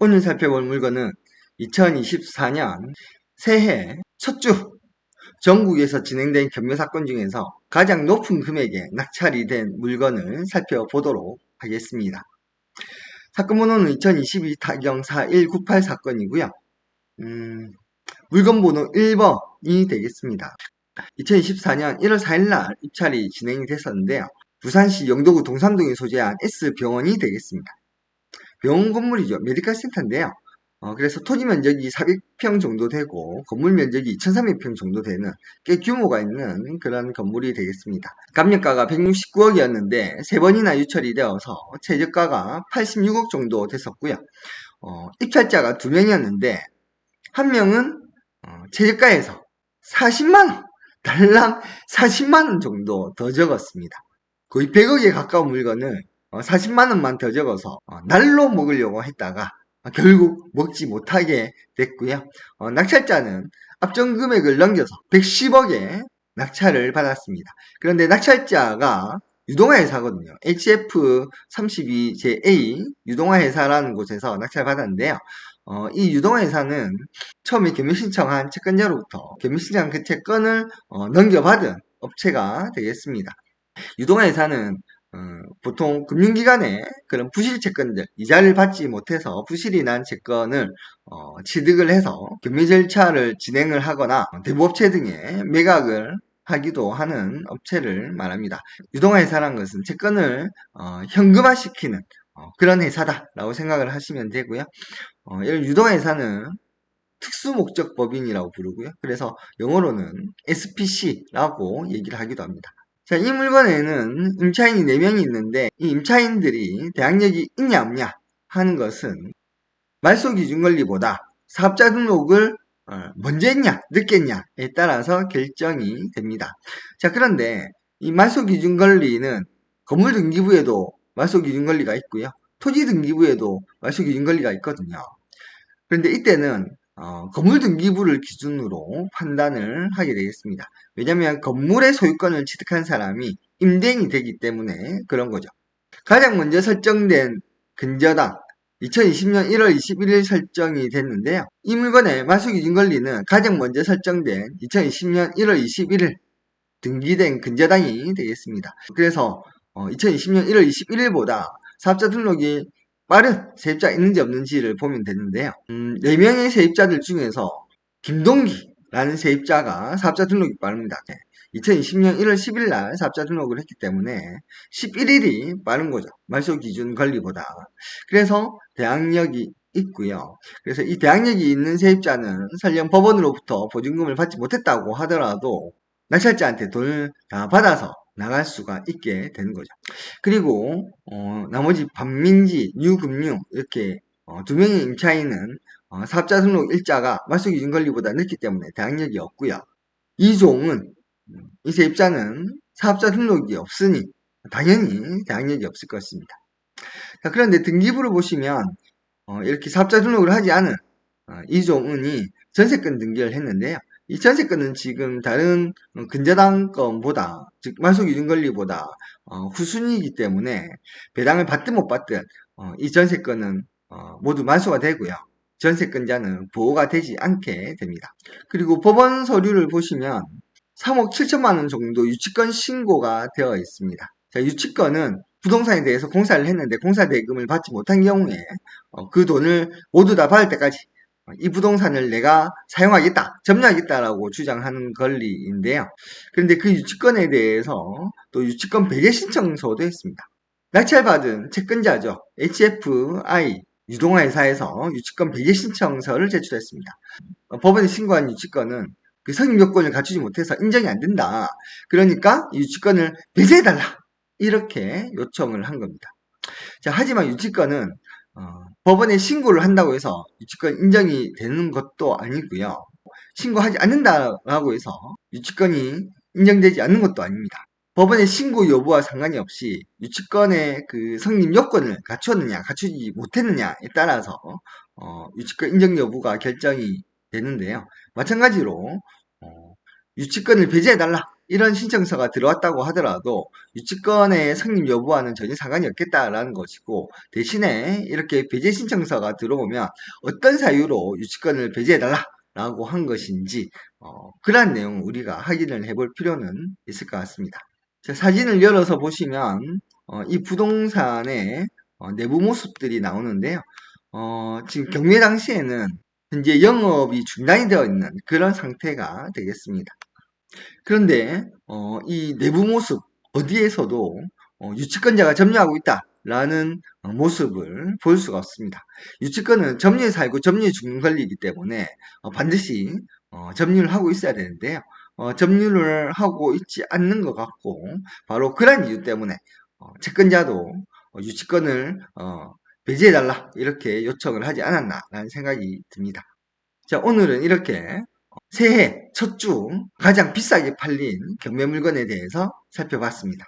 오늘 살펴볼 물건은 2024년 새해 첫 주 전국에서 진행된 경매사건 중에서 가장 높은 금액에 낙찰이 된 물건을 살펴보도록 하겠습니다. 사건 번호는 2022-4198 사건이고요. 물건 번호 1번이 되겠습니다. 2024년 1월 4일날 입찰이 진행이 됐었는데요. 부산시 영도구 동삼동에 소재한 S병원이 되겠습니다. 병원 건물이죠. 메디컬 센터인데요. 그래서 토지 면적이 400평 정도 되고 건물 면적이 2300평 정도 되는 꽤 규모가 있는 그런 건물이 되겠습니다. 감정가가 169억이었는데 3번이나 유찰이 되어서 최저가가 86억 정도 됐었고요. 입찰자가 2명이었는데 한 명은 최저가에서 40만원, 달랑 40만원 정도 더 적었습니다. 거의 100억에 가까운 물건을 40만원만 더 적어서 날로 먹으려고 했다가 결국 먹지 못하게 됐고요. 낙찰자는 앞전 금액을 넘겨서 110억에 낙찰을 받았습니다. 그런데 낙찰자가 유동화 회사거든요. HF32JA 유동화 회사라는 곳에서 낙찰 받았는데요. 이 유동화 회사는 처음에 경매 신청한 채권자로부터 경매 신청한 그 채권을 넘겨받은 업체가 되겠습니다. 유동화 회사는 보통 금융기관의 그런 부실 채권들, 이자를 받지 못해서 부실이 난 채권을 취득을 해서 경매 절차를 진행을 하거나 대부업체 등에 매각을 하기도 하는 업체를 말합니다. 유동화 회사라는 것은 채권을 현금화시키는 그런 회사다라고 생각을 하시면 되고요. 이런 유동화 회사는 특수목적법인이라고 부르고요. 그래서 영어로는 SPC라고 얘기를 하기도 합니다. 자, 이 물건에는 임차인이 4명이 있는데 이 임차인들이 대항력이 있냐 없냐 하는 것은 말소 기준 권리보다 사업자 등록을 먼저 했냐 늦게 했냐에 따라서 결정이 됩니다. 자, 그런데 이 말소 기준 권리는 건물 등기부에도 말소 기준 권리가 있고요. 토지 등기부에도 말소 기준 권리가 있거든요. 그런데 이때는 건물 등기부를 기준으로 판단을 하게 되겠습니다. 왜냐하면 건물의 소유권을 취득한 사람이 임대인이 되기 때문에 그런 거죠. 가장 먼저 설정된 근저당 2020년 1월 21일 설정이 됐는데요. 이 물건의 말소기준 권리는 가장 먼저 설정된 2020년 1월 21일 등기된 근저당이 되겠습니다. 그래서 2020년 1월 21일보다 사업자 등록이 빠른 세입자 있는지 없는지를 보면 되는데요. 4명의 세입자들 중에서 김동기라는 세입자가 사업자 등록이 빠릅니다. 2020년 1월 10일 날 사업자 등록을 했기 때문에 11일이 빠른 거죠. 말소 기준 권리보다. 그래서 대항력이 있고요. 그래서 이 대항력이 있는 세입자는 설령 법원으로부터 보증금을 받지 못했다고 하더라도 낙찰자한테 돈을 다 받아서 나갈 수가 있게 되는 거죠. 그리고 나머지 반민지, 뉴금융 이렇게 2명의 임차인은 사업자 등록 일자가 말소 기준 권리보다 늦기 때문에 대항력이 없고요. 이종은 이 세입자는 사업자 등록이 없으니 당연히 대항력이 없을 것입니다. 자, 그런데 등기부를 보시면 이렇게 사업자 등록을 하지 않은 이종은이 전세권 등기를 했는데요. 이 전세권은 지금 다른 근저당 건보다, 즉 말소기준권리보다 후순위이기 때문에 배당을 받든 못 받든 이 전세권은 모두 말소가 되고요. 전세권자는 보호가 되지 않게 됩니다. 그리고 법원 서류를 보시면 3억 7천만 원 정도 유치권 신고가 되어 있습니다. 자, 유치권은 부동산에 대해서 공사를 했는데 공사 대금을 받지 못한 경우에 그 돈을 모두 다 받을 때까지 이 부동산을 내가 사용하겠다, 점유하겠다라고 주장하는 권리인데요. 그런데 그 유치권에 대해서 또 유치권 배제 신청서도 했습니다. 낙찰받은 채권자죠. HFI 유동화 회사에서 유치권 배제 신청서를 제출했습니다. 법원에 신고한 유치권은 그 성립 요건을 갖추지 못해서 인정이 안 된다. 그러니까 유치권을 배제해달라. 이렇게 요청을 한 겁니다. 자, 하지만 유치권은 법원에 신고를 한다고 해서 유치권 인정이 되는 것도 아니고요. 신고하지 않는다라고 해서 유치권이 인정되지 않는 것도 아닙니다. 법원의 신고 여부와 상관이 없이 유치권의 그 성립 요건을 갖추었느냐, 갖추지 못했느냐에 따라서 유치권 인정 여부가 결정이 되는데요. 마찬가지로 유치권을 배제해달라 이런 신청서가 들어왔다고 하더라도 유치권의 성립 여부와는 전혀 상관이 없겠다라는 것이고, 대신에 이렇게 배제 신청서가 들어오면 어떤 사유로 유치권을 배제해달라 라고 한 것인지 그러한 내용을 우리가 확인을 해볼 필요는 있을 것 같습니다. 자, 사진을 열어서 보시면 이 부동산의 내부 모습들이 나오는데요. 지금 경매 당시에는 현재 영업이 중단이 되어 있는 그런 상태가 되겠습니다. 그런데 이 내부 모습 어디에서도 유치권자가 점유하고 있다라는 모습을 볼 수가 없습니다. 유치권은 점유에 살고 점유에 죽는 권리이기 때문에 반드시 점유를 하고 있어야 되는데요. 점유를 하고 있지 않는 것 같고, 바로 그런 이유 때문에 채권자도 유치권을 배제해달라 이렇게 요청을 하지 않았나라는 생각이 듭니다. 자, 오늘은 이렇게 새해 첫 주 가장 비싸게 팔린 경매 물건에 대해서 살펴봤습니다.